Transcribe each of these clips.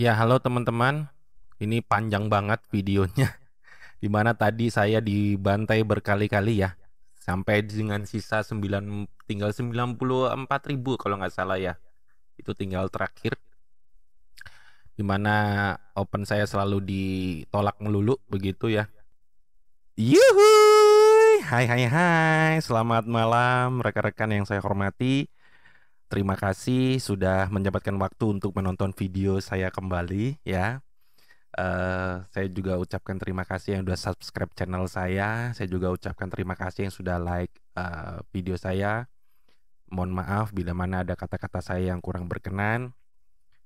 Ya, halo teman-teman. Ini panjang banget videonya. Dimana tadi saya dibantai berkali-kali ya. Sampai dengan sisa tinggal 94.000 kalau nggak salah ya. Itu tinggal terakhir. Dimana open saya selalu ditolak melulu begitu ya. Yuhuy! Hai hai hai. Selamat malam rekan-rekan yang saya hormati. Terima kasih sudah menyempatkan waktu untuk menonton video saya kembali ya. Saya juga ucapkan terima kasih yang sudah subscribe channel saya. Saya juga ucapkan terima kasih yang sudah like video saya. Mohon maaf bila mana ada kata-kata saya yang kurang berkenan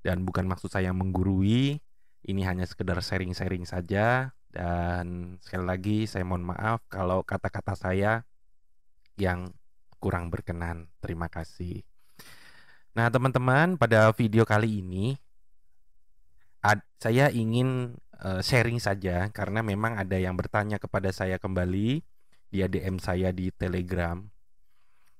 dan bukan maksud saya menggurui. Ini hanya sekedar sharing-sharing saja. Dan sekali lagi saya mohon maaf kalau kata-kata saya yang kurang berkenan. Terima kasih. Nah, teman-teman, pada video kali ini saya ingin sharing saja karena memang ada yang bertanya kepada saya kembali. Dia DM saya di Telegram.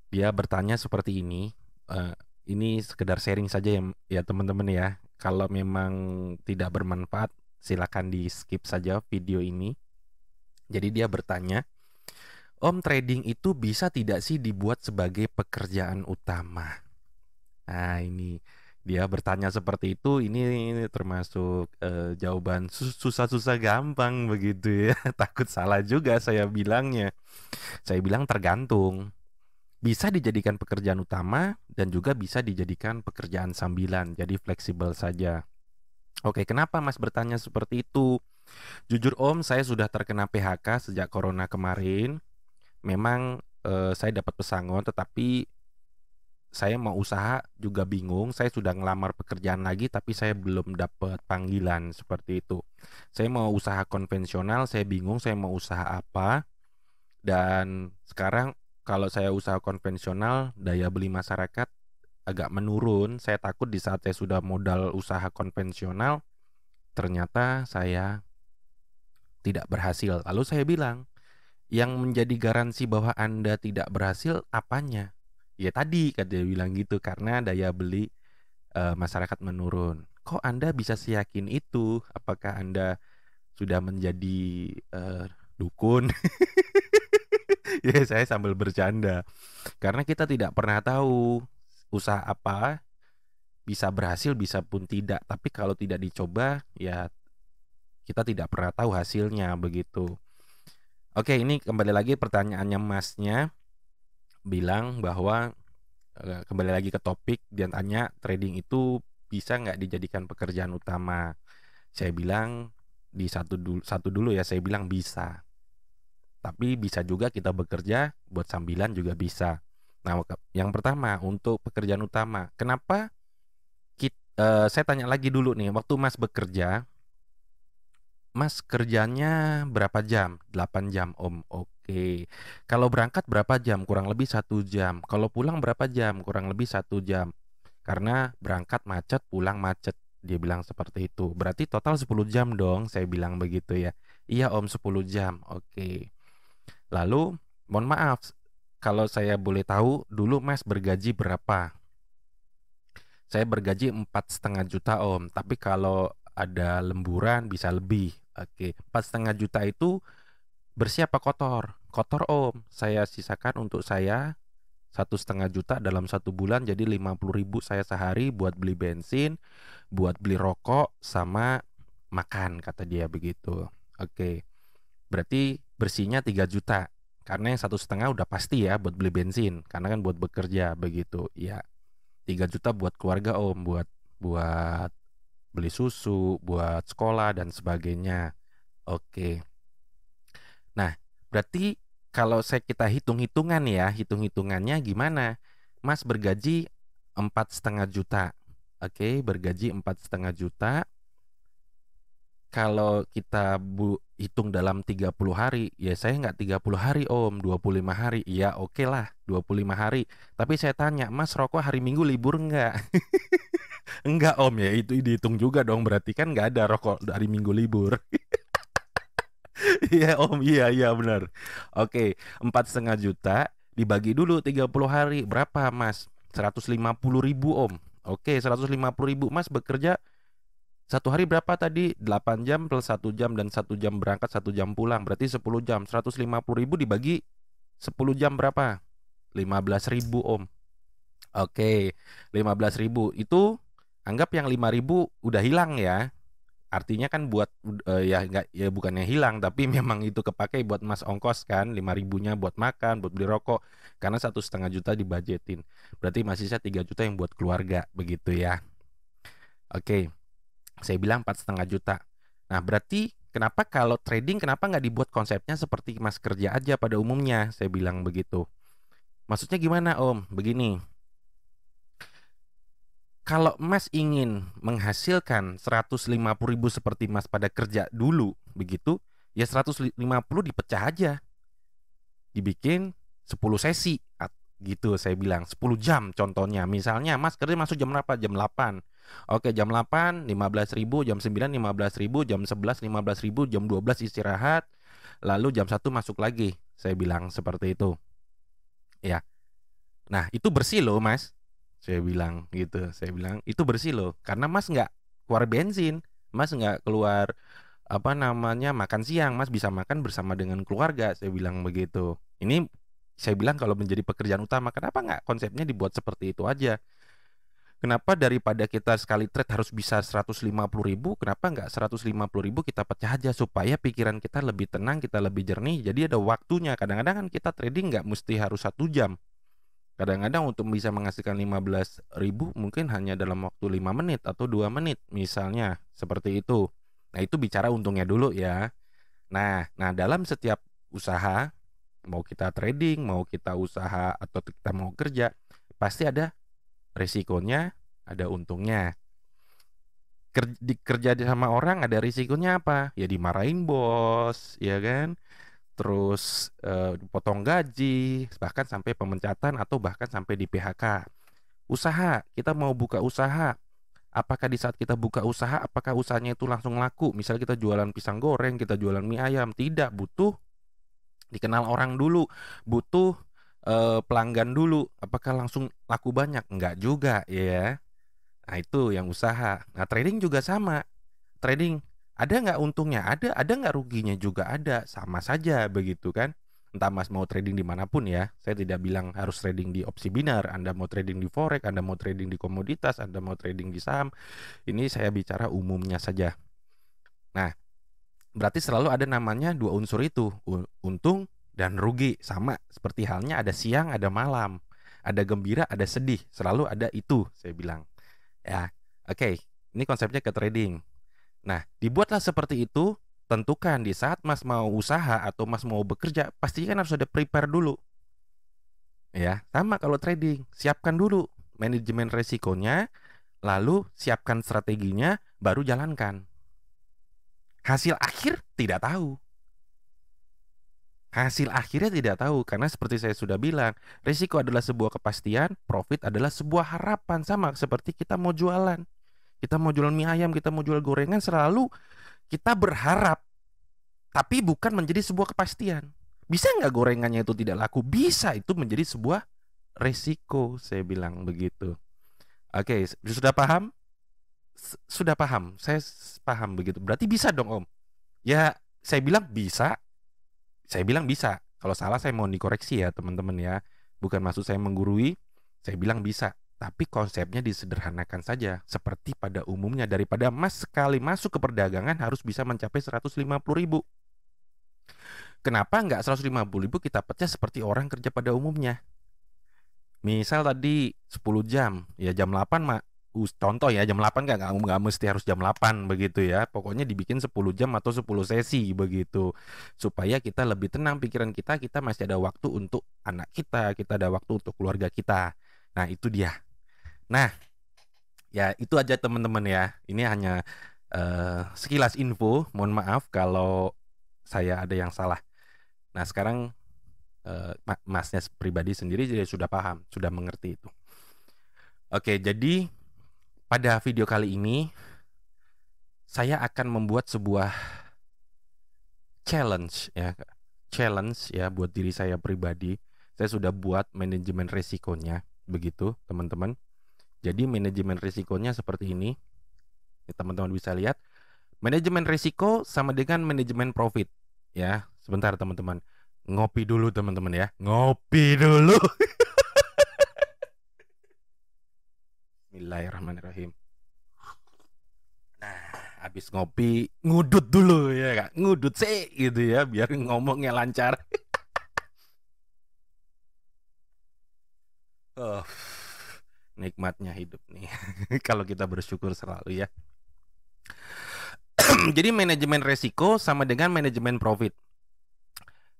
Dia bertanya seperti ini. eh, ini sekedar sharing saja ya teman-teman ya. Kalau memang tidak bermanfaat, silakan di skip saja video ini. Jadi dia bertanya, Om, trading itu bisa tidak sih dibuat sebagai pekerjaan utama? Nah, ini dia bertanya seperti itu. Ini termasuk jawaban susah-susah gampang begitu ya. Takut salah juga saya bilangnya. Saya bilang tergantung. Bisa dijadikan pekerjaan utama dan juga bisa dijadikan pekerjaan sambilan. Jadi fleksibel saja. Oke, kenapa Mas bertanya seperti itu? Jujur Om, saya sudah terkena PHK sejak corona kemarin. Memang saya dapat pesangon, tetapi saya mau usaha juga bingung. Saya sudah ngelamar pekerjaan lagi tapi saya belum dapat panggilan seperti itu. Saya mau usaha konvensional, saya bingung saya mau usaha apa. Dan sekarang kalau saya usaha konvensional, daya beli masyarakat agak menurun. Saya takut di saat saya sudah modal usaha konvensional, ternyata saya tidak berhasil. Lalu saya bilang, yang menjadi garansi bahwa Anda tidak berhasil apanya? Ya tadi kata dia bilang gitu, karena daya beli masyarakat menurun. Kok Anda bisa seyakin itu? Apakah Anda sudah menjadi dukun? Ya, saya sambil bercanda. Karena kita tidak pernah tahu usaha apa bisa berhasil, bisa pun tidak. Tapi kalau tidak dicoba, ya kita tidak pernah tahu hasilnya begitu. Oke, ini kembali lagi pertanyaannya Masnya bilang bahwa kembali lagi ke topik, dia tanya trading itu bisa nggak dijadikan pekerjaan utama. Saya bilang satu dulu ya, saya bilang bisa. Tapi bisa juga kita bekerja buat sambilan juga bisa. Nah, yang pertama untuk pekerjaan utama, kenapa saya tanya lagi dulu nih, waktu Mas bekerja, Mas kerjanya berapa jam? 8 jam, Om. Oke. Kalau berangkat berapa jam? Kurang lebih 1 jam. Kalau pulang berapa jam? Kurang lebih 1 jam. Karena berangkat macet, pulang macet. Dia bilang seperti itu. Berarti total 10 jam dong, saya bilang begitu ya. Iya, Om, 10 jam. Oke. Lalu, mohon maaf, kalau saya boleh tahu, dulu Mas bergaji berapa? Saya bergaji 4,5 juta Om, tapi kalau ada lemburan bisa lebih. Oke, 4,5 juta itu bersih apa kotor? Kotor Om. Saya sisakan untuk saya 1,5 juta dalam 1 bulan, jadi 50.000 saya sehari buat beli bensin, buat beli rokok sama makan, kata dia begitu. Oke, berarti bersihnya 3 juta. Karena yang 1,5 udah pasti ya buat beli bensin, karena kan buat bekerja begitu. Ya, 3 juta buat keluarga Om, buat buat beli susu, buat sekolah dan sebagainya. Oke. Nah, berarti kalau kita hitung-hitungan ya, hitung-hitungannya gimana? Mas bergaji 4,5 juta. Oke, bergaji 4,5 juta. Kalau kita hitung dalam 30 hari, ya saya nggak 30 hari Om, 25 hari. Ya oke lah, 25 hari. Tapi saya tanya, Mas rokok hari Minggu libur nggak? Enggak Om, ya itu dihitung juga dong. Berarti kan nggak ada rokok hari Minggu libur. Iya Om, iya iya benar. Oke, 4,5 juta dibagi dulu 30 hari. Berapa Mas? 150.000 Om. Oke, 150.000 Mas bekerja Satu hari berapa tadi? 8 jam plus 1 jam dan 1 jam berangkat, 1 jam pulang. Berarti 10 jam. 150.000 dibagi 10 jam berapa? 15.000 Om. Oke, 15.000 itu anggap yang 5.000 udah hilang ya. Artinya kan buat ya enggak, ya bukannya hilang tapi memang itu kepakai buat mas ongkos kan, 5.000-nya buat makan, buat beli rokok, karena 1,5 juta dibajetin. Berarti masih sisa 3 juta yang buat keluarga begitu ya. Oke, saya bilang 4,5 juta. Nah berarti kenapa kalau trading kenapa nggak dibuat konsepnya seperti mas kerja aja pada umumnya? Saya bilang begitu. Maksudnya gimana Om? Begini, kalau Mas ingin menghasilkan 150.000 seperti Mas pada kerja dulu, begitu, ya 150 dipecah aja, dibikin 10 sesi, gitu saya bilang, 10 jam contohnya. Misalnya Mas kerja masuk jam berapa? Jam 8. Oke, jam 8 15.000, jam 9 15.000, jam 11 15.000, jam 12 istirahat, lalu jam 1 masuk lagi. Saya bilang seperti itu. Ya. Nah, itu bersih loh, Mas. Saya bilang gitu. Saya bilang itu bersih loh, karena Mas nggak keluar bensin, Mas nggak keluar apa namanya makan siang, Mas bisa makan bersama dengan keluarga. Saya bilang begitu. Ini saya bilang kalau menjadi pekerjaan utama, kenapa nggak konsepnya dibuat seperti itu aja? Kenapa daripada kita sekali trade harus bisa 150.000, kenapa nggak 150.000 kita pecah aja supaya pikiran kita lebih tenang, kita lebih jernih. Jadi ada waktunya. Kadang-kadang kan kita trading nggak mesti harus 1 jam. Kadang-kadang untuk bisa menghasilkan 15.000 mungkin hanya dalam waktu 5 menit atau 2 menit misalnya, seperti itu. Nah, itu bicara untungnya dulu ya. Nah, dalam setiap usaha, mau kita trading, mau kita usaha atau kita mau kerja, pasti ada risikonya, ada untungnya. Kerja sama orang ada risikonya apa? Ya dimarahin bos, ya kan? Terus potong gaji, bahkan sampai pemecatan atau bahkan sampai di PHK. Usaha, kita mau buka usaha. Apakah di saat kita buka usaha, apakah usahanya itu langsung laku? Misal kita jualan pisang goreng, kita jualan mie ayam, tidak, butuh dikenal orang dulu, butuh pelanggan dulu. Apakah langsung laku banyak? Enggak juga ya. Nah itu yang usaha. Nah trading juga sama. Trading ada nggak untungnya? Ada nggak ruginya juga ada. Sama saja begitu kan. Entah Mas mau trading dimanapun ya. Saya tidak bilang harus trading di opsi binar. Anda mau trading di forex, Anda mau trading di komoditas, Anda mau trading di saham. Ini saya bicara umumnya saja. Nah, berarti selalu ada namanya dua unsur itu, untung dan rugi. Sama seperti halnya ada siang, ada malam, ada gembira, ada sedih. Selalu ada itu, saya bilang. Ya, oke. Ini konsepnya ke trading. Nah, dibuatlah seperti itu. Tentukan di saat Mas mau usaha atau Mas mau bekerja, pastinya kan harus ada prepare dulu. Ya, sama kalau trading. Siapkan dulu manajemen resikonya, lalu siapkan strateginya, baru jalankan. Hasil akhir tidak tahu. Hasil akhirnya tidak tahu, karena seperti saya sudah bilang, risiko adalah sebuah kepastian, profit adalah sebuah harapan. Sama seperti kita mau jualan. Kita mau jualan mie ayam, kita mau jual gorengan, selalu kita berharap, tapi bukan menjadi sebuah kepastian. Bisa nggak gorengannya itu tidak laku? Bisa, itu menjadi sebuah resiko, saya bilang begitu. Oke, sudah paham? Sudah paham, saya paham begitu. Berarti bisa dong Om. Ya, saya bilang bisa. Saya bilang bisa. Kalau salah saya mohon dikoreksi ya teman-teman ya. Bukan maksud saya menggurui. Saya bilang bisa. Tapi konsepnya disederhanakan saja. Seperti pada umumnya, daripada Mas sekali masuk ke perdagangan harus bisa mencapai 150.000. Kenapa nggak 150.000 kita pecah seperti orang kerja pada umumnya? Misal tadi 10 jam, ya jam 8 Mak. Contoh ya, jam 8 nggak mesti harus jam 8 begitu ya. Pokoknya dibikin 10 jam atau 10 sesi begitu. Supaya kita lebih tenang pikiran kita masih ada waktu untuk anak kita ada waktu untuk keluarga kita. Nah, itu dia. Nah, ya itu aja teman-teman ya. Ini hanya sekilas info. Mohon maaf kalau saya ada yang salah. Nah, sekarang Masnya pribadi sendiri sudah paham, sudah mengerti itu. Oke, jadi pada video kali ini saya akan membuat sebuah challenge ya buat diri saya pribadi. Saya sudah buat manajemen risikonya begitu, teman-teman. Jadi manajemen risikonya seperti ini. Teman-teman bisa lihat, manajemen risiko sama dengan manajemen profit. Ya, sebentar teman-teman. Ngopi dulu teman-teman ya. Ngopi dulu. Bismillahirrahmanirrahim. Nah, habis ngopi, ngudut dulu ya Kak. Ngudut sih gitu ya, biar ngomongnya lancar. Oh, nikmatnya hidup nih. Kalau kita bersyukur selalu ya. Jadi manajemen resiko sama dengan manajemen profit.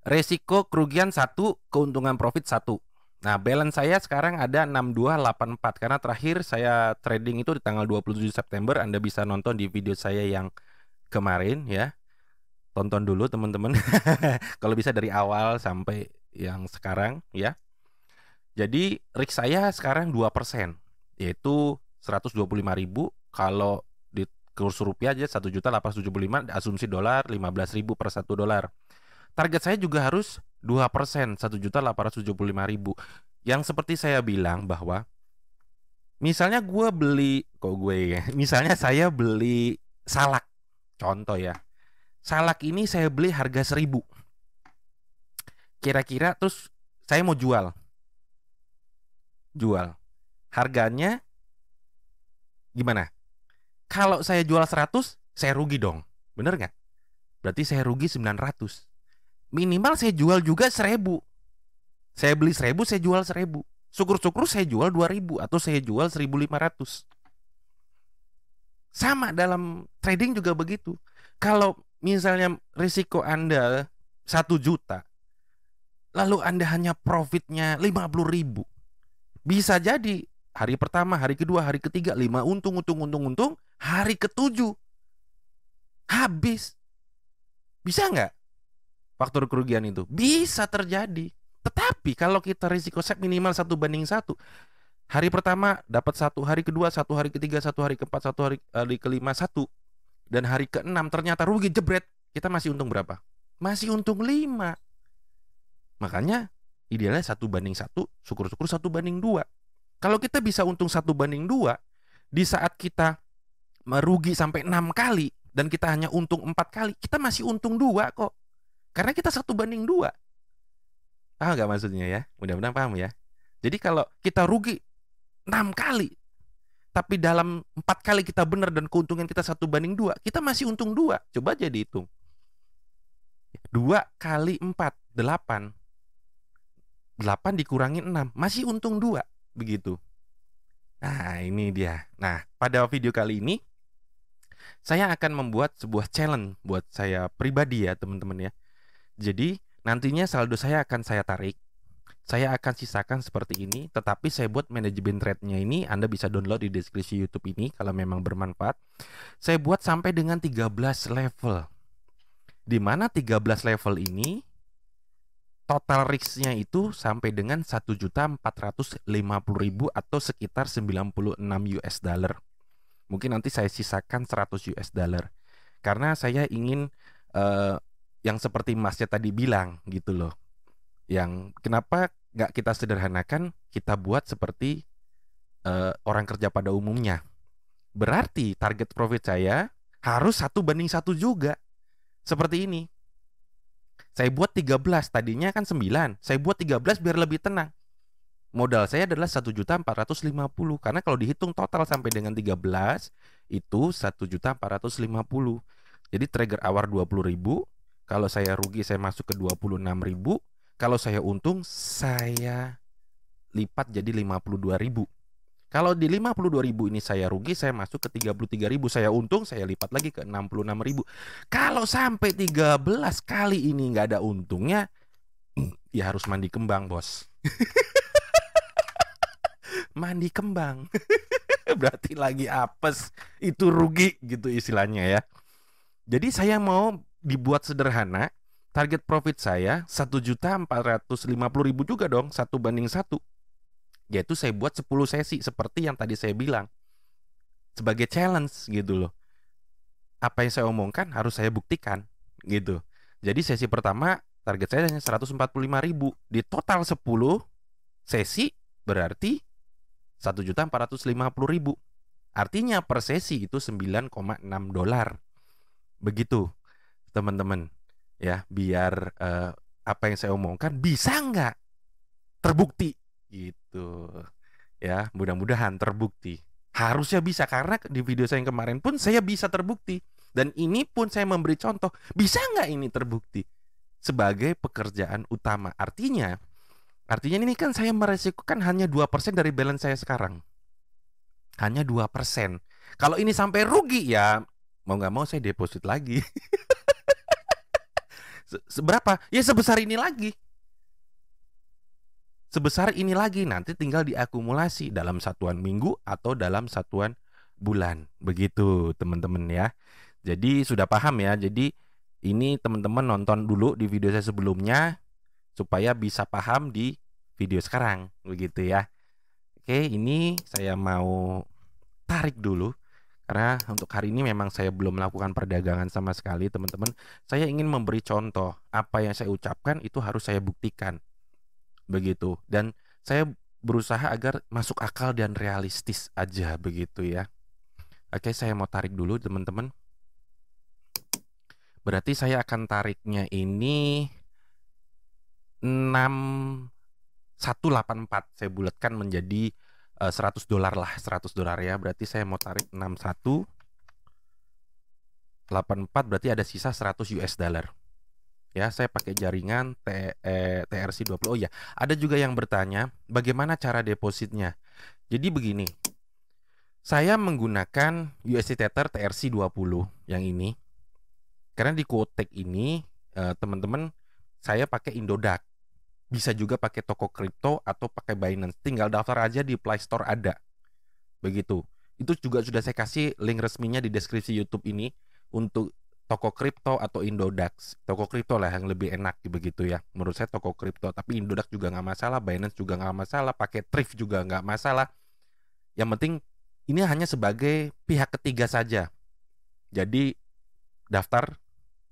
Resiko kerugian 1, keuntungan profit 1. Nah, balance saya sekarang ada 6284 karena terakhir saya trading itu di tanggal 27 September. Anda bisa nonton di video saya yang kemarin ya. Tonton dulu teman-teman. Kalau bisa dari awal sampai yang sekarang ya. Jadi risk saya sekarang 2%, yaitu 125.000. Kalau di kurs rupiah aja 1.875.000, asumsi dolar 15.000 per 1 dolar. Target saya juga harus 2%, 1.875.000. Yang seperti saya bilang bahwa misalnya gue beli, misalnya saya beli salak, contoh ya. Salak ini saya beli harga 1.000. Kira-kira terus saya mau jual. Harganya gimana? Kalau saya jual 100, saya rugi dong. Bener nggak? Berarti saya rugi 900. Minimal saya jual juga 1.000. Saya beli 1.000, saya jual 1.000. Syukur-syukur saya jual 2.000 atau saya jual 1.500. Sama dalam trading juga begitu. Kalau misalnya risiko Anda 1 juta, lalu Anda hanya profitnya 50.000. Bisa jadi hari pertama, hari kedua, hari ketiga 5 untung. Hari ke-7 habis. Bisa nggak faktor kerugian itu? Bisa terjadi. Tetapi kalau kita risiko set minimal 1:1, hari pertama dapat 1, hari kedua 1, hari ketiga 1, hari keempat 1, hari kelima 1, dan hari ke-6 ternyata rugi jebret, kita masih untung berapa? Masih untung 5. Makanya idealnya 1:1, syukur-syukur 1:2. Kalau kita bisa untung 1:2, di saat kita merugi sampai 6 kali dan kita hanya untung 4 kali, kita masih untung 2 kok. Karena kita 1:2. Paham gak maksudnya ya? Mudah-mudahan paham ya. Jadi kalau kita rugi 6 kali, tapi dalam 4 kali kita benar dan keuntungan kita 1:2, kita masih untung 2. Coba aja dihitung. 2 kali 4, 8. 8 dikurangi 6, masih untung 2. Begitu. Nah, ini dia. Nah, pada video kali ini saya akan membuat sebuah challenge buat saya pribadi ya, teman-teman ya. Jadi, nantinya saldo saya akan saya tarik. Saya akan sisakan seperti ini, tetapi saya buat manajemen trade-nya ini, Anda bisa download di deskripsi YouTube ini kalau memang bermanfaat. Saya buat sampai dengan 13 level. Di mana 13 level ini total risk-nya itu sampai dengan 1.450.000 atau sekitar 96 US dollar. Mungkin nanti saya sisakan 100 US dollar. Karena saya ingin yang seperti Masnya tadi bilang gitu loh. Yang kenapa nggak kita sederhanakan, kita buat seperti orang kerja pada umumnya. Berarti target profit saya harus 1:1 juga. Seperti ini. Saya buat 13, tadinya kan 9. Saya buat 13 biar lebih tenang. Modal saya adalah 1.450.000. Karena kalau dihitung total sampai dengan 13, itu 1.450.000. Jadi trigger awal 20.000. Kalau saya rugi saya masuk ke 26.000. Kalau saya untung saya lipat jadi 52.000. Kalau di 52.000 ini saya rugi, saya masuk ke 33.000. Saya untung, saya lipat lagi ke 66.000. Kalau sampai 13 kali ini nggak ada untungnya, ya harus mandi kembang, bos. Mandi kembang. Berarti lagi apes, itu rugi gitu istilahnya ya. Jadi saya mau dibuat sederhana. Target profit saya 1.450.000 juga dong, 1:1. Yaitu saya buat 10 sesi seperti yang tadi saya bilang. Sebagai challenge gitu loh. Apa yang saya omongkan harus saya buktikan gitu. Jadi sesi pertama target saya hanya 145.000. Di total 10 sesi berarti 1.450.000. Artinya per sesi itu 9,6 dolar. Begitu, teman-teman. Ya, biar apa yang saya omongkan bisa nggak terbukti gitu. Ya, mudah-mudahan terbukti. Harusnya bisa, karena di video saya yang kemarin pun saya bisa terbukti. Dan ini pun saya memberi contoh, bisa nggak ini terbukti sebagai pekerjaan utama. Artinya ini kan saya meresikukan hanya 2% dari balance saya sekarang. Hanya 2%. Kalau ini sampai rugi, ya mau nggak mau saya deposit lagi. Seberapa? Ya sebesar ini lagi. Sebesar ini lagi, nanti tinggal diakumulasi dalam satuan minggu atau dalam satuan bulan. Begitu, teman-teman ya. Jadi sudah paham ya. Jadi ini teman-teman nonton dulu di video saya sebelumnya supaya bisa paham di video sekarang, begitu ya. Oke, ini saya mau tarik dulu karena untuk hari ini memang saya belum melakukan perdagangan sama sekali, teman-teman. Saya ingin memberi contoh, apa yang saya ucapkan itu harus saya buktikan. Begitu. Dan saya berusaha agar masuk akal dan realistis aja, begitu ya. Oke, saya mau tarik dulu, teman-teman. Berarti saya akan tariknya ini 6184. Saya bulatkan menjadi 100 dolar lah, 100 dolar ya. Berarti saya mau tarik 6184, berarti ada sisa 100 US dollar. Ya, saya pakai jaringan TRC20. Oh ya, ada juga yang bertanya bagaimana cara depositnya. Jadi begini, saya menggunakan USD Tether TRC20 yang ini. Karena di Quotek ini, teman-teman, saya pakai Indodax. Bisa juga pakai toko kripto atau pakai Binance. Tinggal daftar aja di Play Store ada. Begitu. Itu juga sudah saya kasih link resminya di deskripsi YouTube ini untuk toko kripto atau Indodax. Toko kripto lah yang lebih enak begitu ya. Menurut saya toko kripto, tapi Indodax juga nggak masalah, Binance juga nggak masalah, pakai Thrift juga nggak masalah. Yang penting ini hanya sebagai pihak ketiga saja. Jadi daftar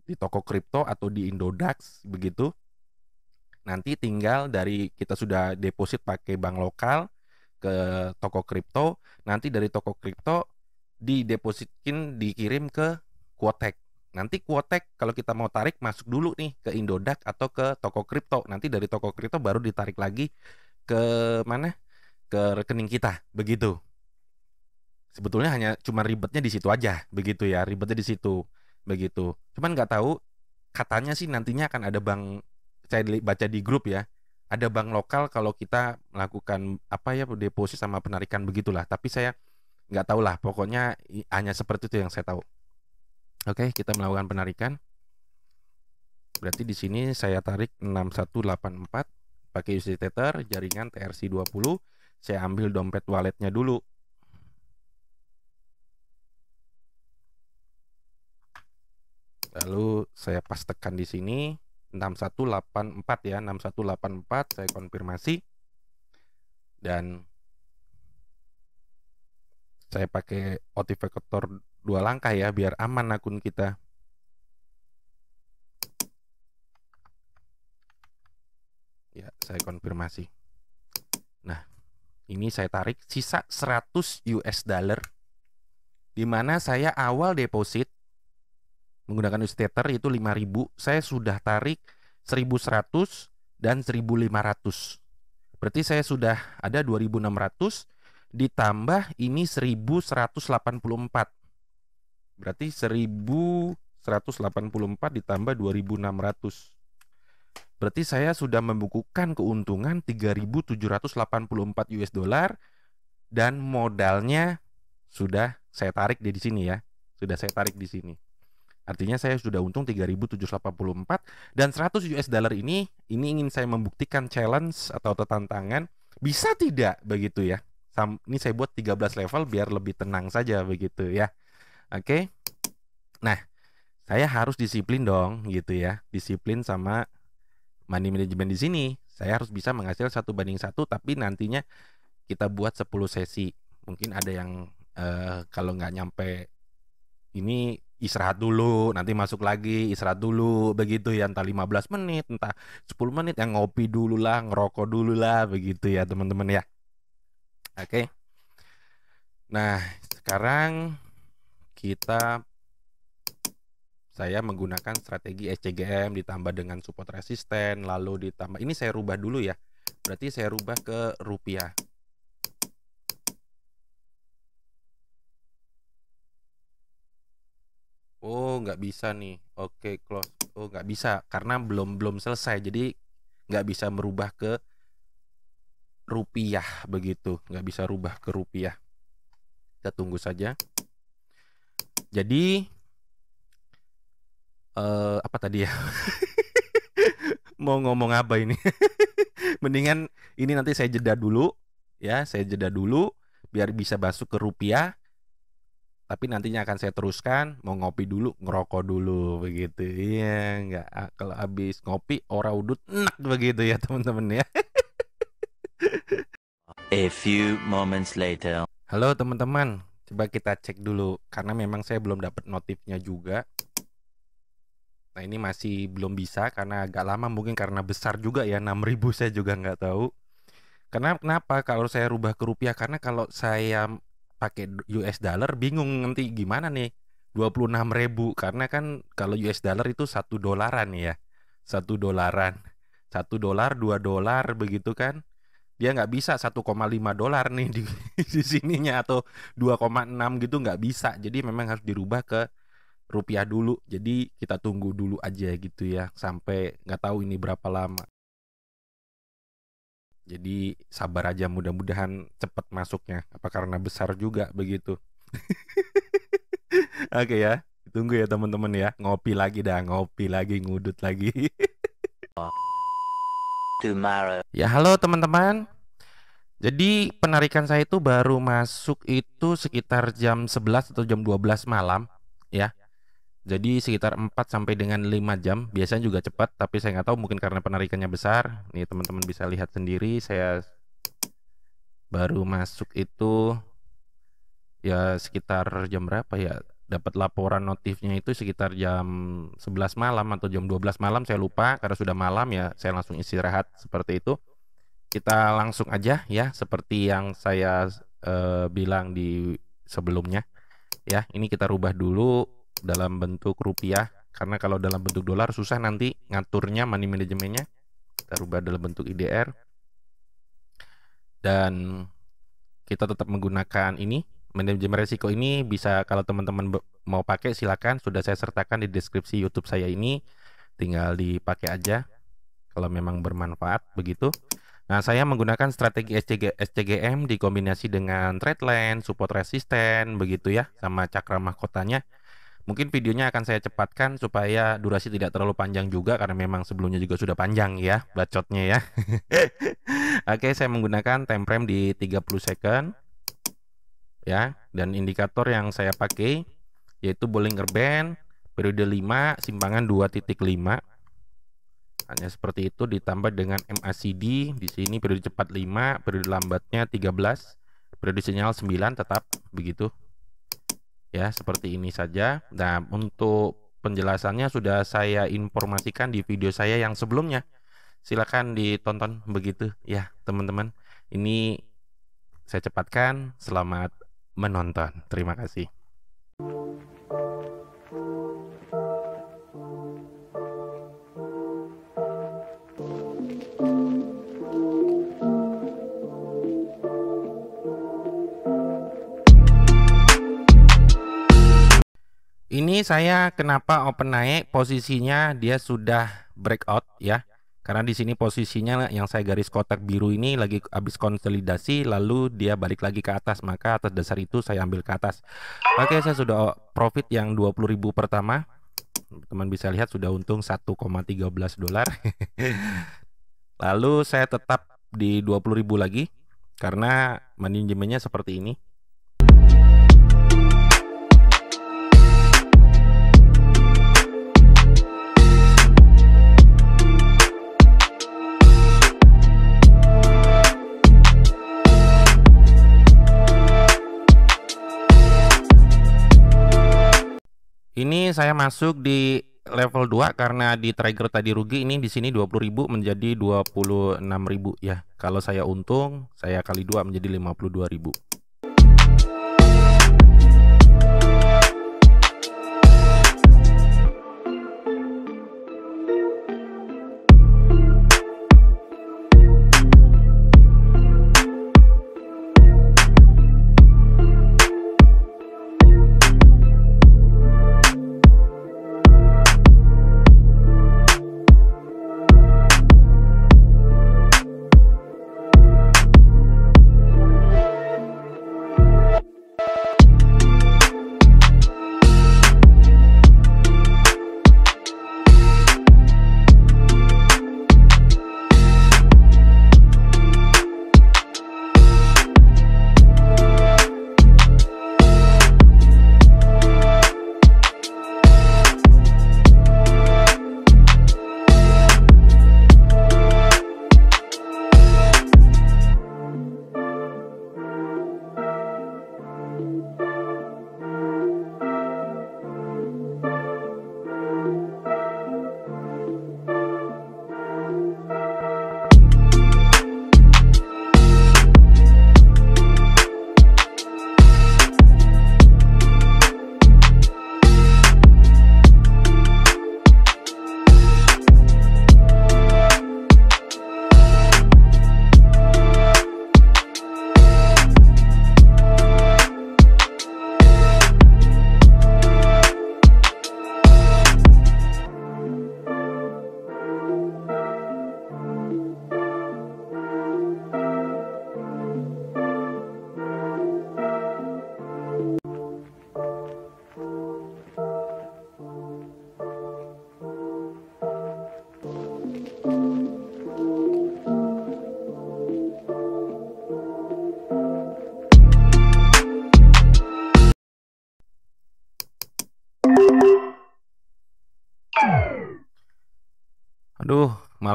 di toko kripto atau di Indodax begitu. Nanti tinggal dari kita sudah deposit pakai bank lokal ke toko kripto, nanti dari toko kripto didepositkin dikirim ke Quotek. Nanti Quotek kalau kita mau tarik masuk dulu nih ke Indodax atau ke toko kripto. Nanti dari toko kripto baru ditarik lagi ke mana? Ke rekening kita, begitu. Sebetulnya hanya cuma ribetnya di situ aja, begitu ya. Ribetnya di situ, begitu. Cuman nggak tahu, katanya sih nantinya akan ada bank, saya baca di grup ya, ada bank lokal kalau kita melakukan apa ya, deposit sama penarikan begitulah. Tapi saya nggak tahu lah, pokoknya hanya seperti itu yang saya tahu. Oke, kita melakukan penarikan. Berarti di sini saya tarik 6184 pakai USD Tether, jaringan TRC20. Saya ambil dompet walletnya dulu. Lalu saya pastekan di sini 6184 ya, 6184 saya konfirmasi. Dan saya pakai authenticator 2 langkah ya biar aman akun kita. Ya, saya konfirmasi. Nah, ini saya tarik sisa 100 US dollar, di mana saya awal deposit menggunakan USD Tether itu 5.000, saya sudah tarik 1.100 dan 1.500. Berarti saya sudah ada 2.600 ditambah ini 1.184. Berarti 1.184 ditambah 2.600. Berarti saya sudah membukukan keuntungan 3.784 US dollar dan modalnya sudah saya tarik di sini ya. Sudah saya tarik di sini. Artinya saya sudah untung 3.784 dan 100 US dollar ini ingin saya membuktikan challenge atau tantangan bisa tidak begitu ya. Ini saya buat 13 level biar lebih tenang saja begitu ya. Oke. Nah, saya harus disiplin dong gitu ya. Disiplin sama money management di sini. Saya harus bisa menghasilkan 1:1, tapi nantinya kita buat 10 sesi. Mungkin ada yang kalau nggak nyampe ini istirahat dulu, nanti masuk lagi, istirahat dulu, begitu ya, entah 15 menit, entah 10 menit, yang ngopi dulu lah, ngerokok dulu lah, begitu ya teman-teman ya. Oke. Nah, sekarang saya menggunakan strategi SCGM ditambah dengan support resisten, lalu ditambah, ini saya rubah dulu ya, berarti saya rubah ke rupiah. Oh, nggak bisa nih. Oke, close. Oh, nggak bisa karena belum selesai, jadi nggak bisa merubah ke rupiah begitu, nggak bisa rubah ke rupiah. Kita tunggu saja. Jadi apa tadi ya? Mau ngomong apa ini? Mendingan ini nanti saya jeda dulu ya, saya jeda dulu biar bisa masuk ke rupiah. Tapi nantinya akan saya teruskan, mau ngopi dulu, ngerokok dulu begitu. Iya, nggak kalau habis ngopi ora udut enak begitu ya, teman-teman ya. A few moments later. Halo teman-teman, coba kita cek dulu karena memang saya belum dapat notifnya juga. Nah, ini masih belum bisa karena agak lama, mungkin karena besar juga ya, 6.000 saya juga nggak tahu. Kenapa kalau saya rubah ke rupiah? Karena kalau saya pakai US dollar bingung nanti gimana nih 26.000, karena kan kalau US dollar itu $1 ya, $1, $1, $2 begitu kan, dia nggak bisa $1,5 nih di sininya, atau 2,6 gitu nggak bisa, jadi memang harus dirubah ke rupiah dulu. Jadi kita tunggu dulu aja gitu ya, sampai nggak tahu ini berapa lama. Jadi sabar aja, mudah-mudahan cepat masuknya. Apa karena besar juga begitu. Oke ya, tunggu ya teman-teman ya. Ngopi lagi dah, ngopi lagi, ngudut lagi. Tomorrow. Ya halo teman-teman. Jadi penarikan saya itu baru masuk itu sekitar jam 11 atau jam 12 malam ya. Jadi sekitar 4 sampai dengan 5 jam. Biasanya juga cepat, tapi saya nggak tahu, mungkin karena penarikannya besar. Nih teman-teman bisa lihat sendiri, saya baru masuk itu ya sekitar jam berapa ya? Dapat laporan notifnya itu sekitar jam 11 malam atau jam 12 malam, saya lupa karena sudah malam ya, saya langsung istirahat seperti itu. Kita langsung aja ya, seperti yang saya bilang di sebelumnya. Ya, ini kita rubah dulu dalam bentuk rupiah, karena kalau dalam bentuk dolar susah nanti ngaturnya, money manajemennya. Kita rubah dalam bentuk IDR, dan kita tetap menggunakan ini manajemen resiko. Ini bisa kalau teman-teman mau pakai silakan, sudah saya sertakan di deskripsi YouTube saya ini, tinggal dipakai aja kalau memang bermanfaat begitu. Nah, saya menggunakan strategi SCGM dikombinasi dengan trendline, support resisten begitu ya, sama cakra mahkotanya. Mungkin videonya akan saya cepatkan supaya durasi tidak terlalu panjang juga, karena memang sebelumnya juga sudah panjang ya bacotnya ya. Oke, saya menggunakan time frame di 30 second ya, dan indikator yang saya pakai yaitu Bollinger Band periode 5, simpangan 2.5. Hanya seperti itu, ditambah dengan MACD di sini periode cepat 5, periode lambatnya 13, periode sinyal 9, tetap begitu. Ya, seperti ini saja. Nah, untuk penjelasannya sudah saya informasikan di video saya yang sebelumnya. Silakan ditonton begitu ya, teman-teman. Ini saya cepatkan. Selamat menonton. Terima kasih. Ini saya kenapa open naik, posisinya dia sudah breakout ya. Karena di sini posisinya yang saya garis kotak biru ini lagi habis konsolidasi, lalu dia balik lagi ke atas, maka atas dasar itu saya ambil ke atas. Oke, saya sudah profit yang 20.000 pertama. Teman bisa lihat sudah untung $1,13. Lalu saya tetap di 20.000 lagi karena manajemennya seperti ini. Ini saya masuk di level 2 karena di trigger tadi rugi. Ini di sini 20.000 menjadi 26.000 ya. Kalau saya untung, saya kali 2 menjadi 52.000.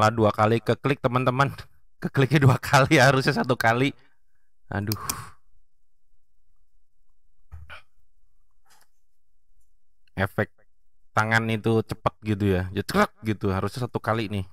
malah 2 kali keklik teman-teman. Kekliknya 2 kali, harusnya 1 kali. Aduh. Efek tangan itu cepat gitu ya, jetrek gitu, harusnya 1 kali nih.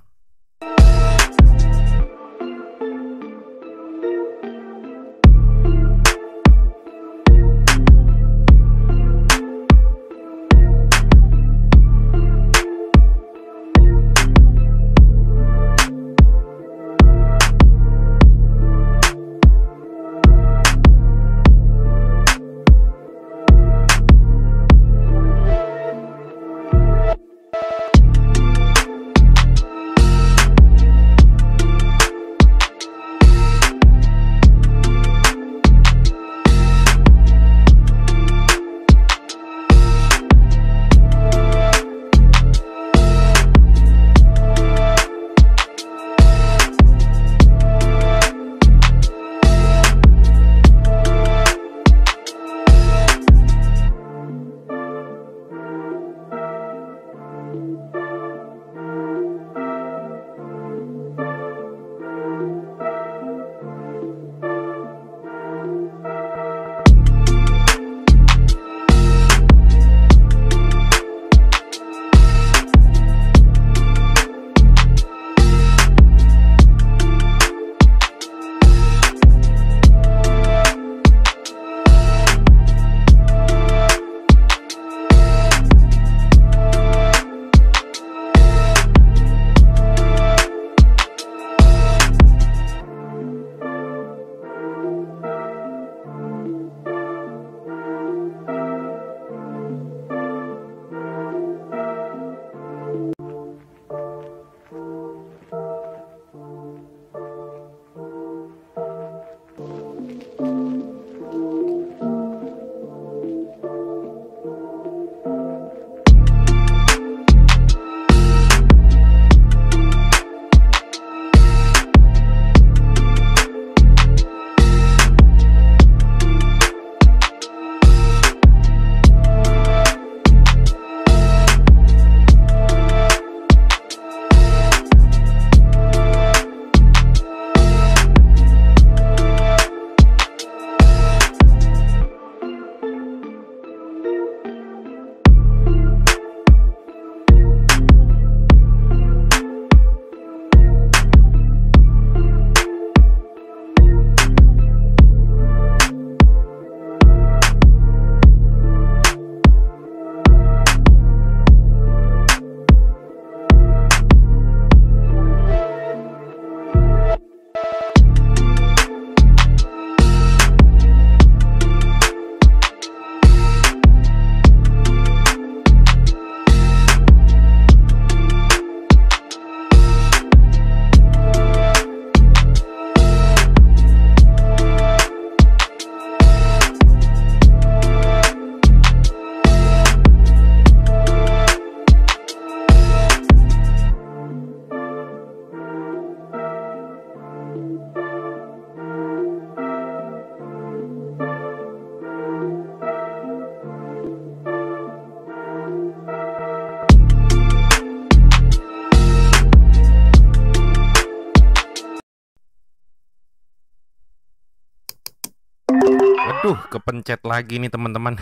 Aduh, kepencet lagi nih teman-teman.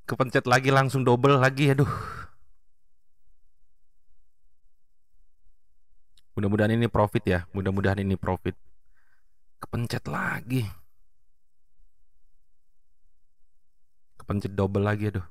Kepencet lagi langsung double lagi, aduh. Mudah-mudahan ini profit ya, mudah-mudahan ini profit. Kepencet lagi. Kepencet double lagi, aduh.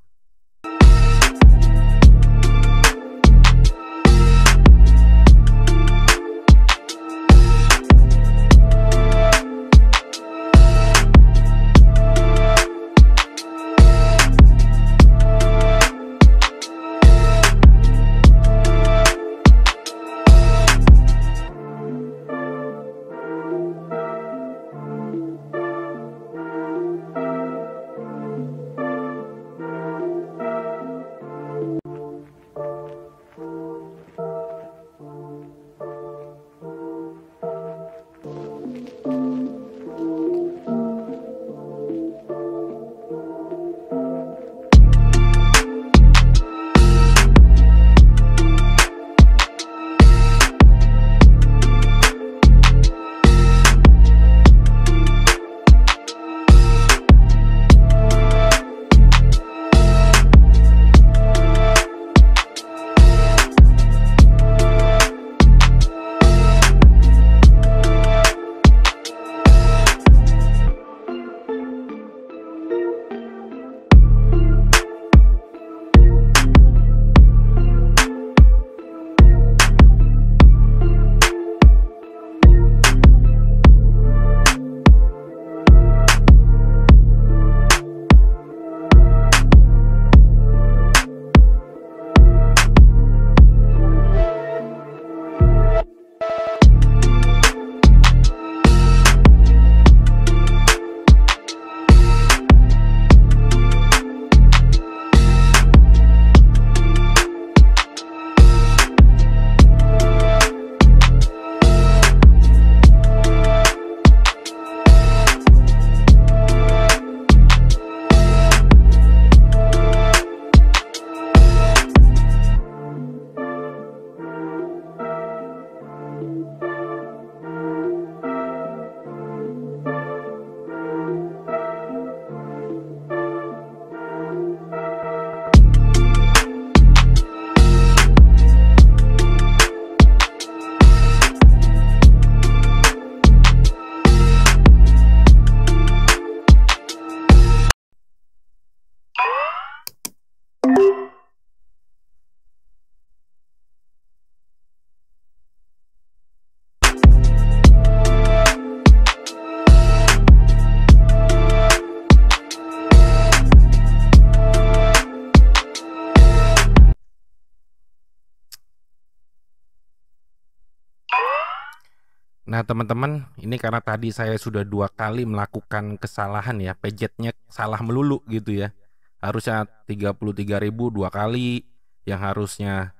Nah teman-teman, ini karena tadi saya sudah 2 kali melakukan kesalahan ya, pejetnya salah melulu gitu ya. Harusnya 33.000 2 kali, yang harusnya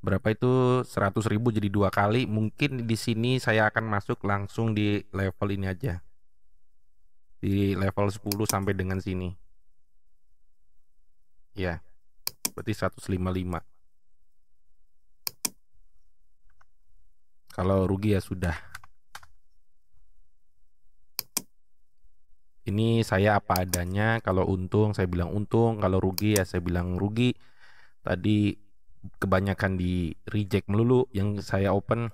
berapa itu 100.000 jadi 2 kali. Mungkin di sini saya akan masuk langsung di level ini aja, di level 10 sampai dengan sini. Ya, berarti 155. Kalau rugi ya sudah. Ini saya apa adanya, kalau untung saya bilang untung, kalau rugi ya saya bilang rugi. Tadi kebanyakan di reject melulu yang saya open.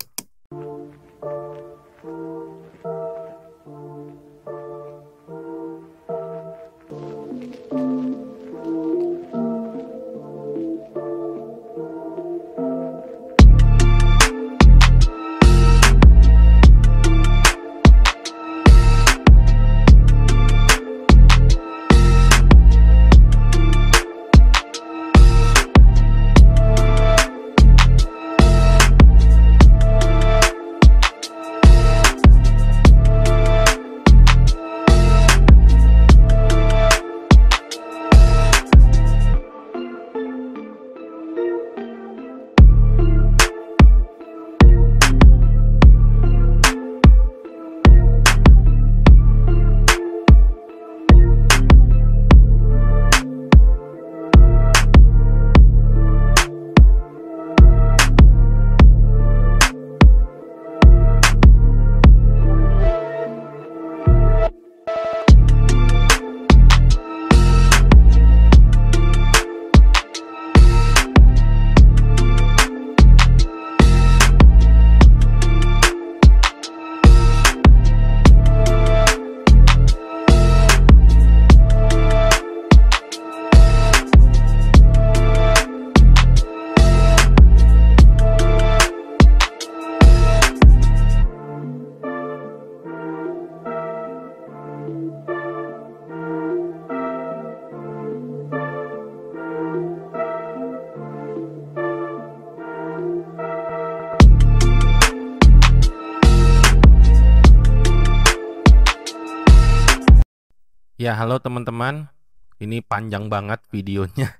Ya, halo teman-teman. Ini panjang banget videonya.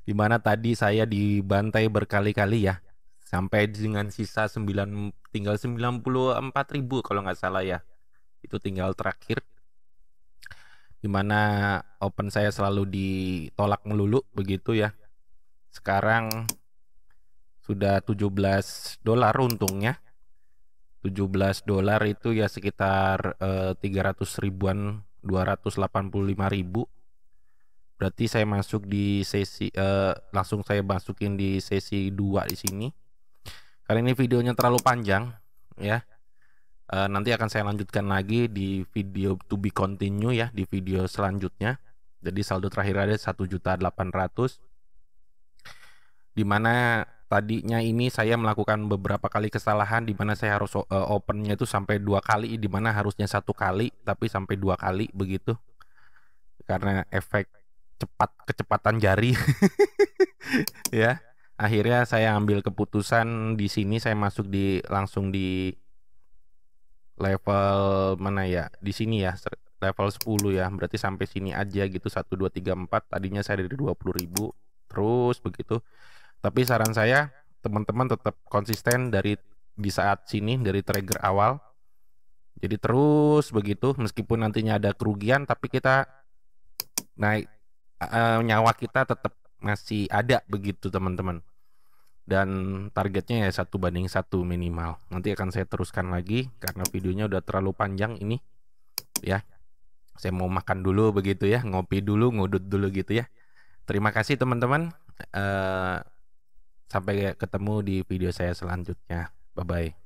Dimana tadi saya dibantai berkali-kali ya. Sampai dengan sisa tinggal 94.000 kalau nggak salah ya. Itu tinggal terakhir. Dimana open saya selalu ditolak melulu begitu ya. Sekarang sudah $17 untungnya. $17 itu ya sekitar 300 ribuan, 285.000. Berarti saya masuk di sesi langsung saya masukin di sesi 2 di sini. Karena ini videonya terlalu panjang ya. Nanti akan saya lanjutkan lagi di video to be continue ya, di video selanjutnya. Jadi saldo terakhir ada 1.800.000. Dimana tadinya ini saya melakukan beberapa kali kesalahan, dimana saya harus opennya itu sampai 2 kali, dimana harusnya 1 kali tapi sampai 2 kali begitu, karena efek kecepatan jari. Ya, akhirnya saya ambil keputusan di sini, saya masuk langsung di level mana ya, di sini ya, level 10 ya, berarti sampai sini aja gitu, 1 2 3 4. Tadinya saya dari 20.000 terus begitu. Tapi saran saya, teman-teman tetap konsisten di saat sini, dari trigger awal. Jadi terus begitu, meskipun nantinya ada kerugian, tapi kita naik, nyawa kita tetap masih ada begitu teman-teman. Dan targetnya ya 1:1 minimal. Nanti akan saya teruskan lagi karena videonya udah terlalu panjang ini ya. Saya mau makan dulu begitu ya, ngopi dulu, ngudut dulu gitu ya. Terima kasih teman-teman. Sampai ketemu di video saya selanjutnya. Bye-bye.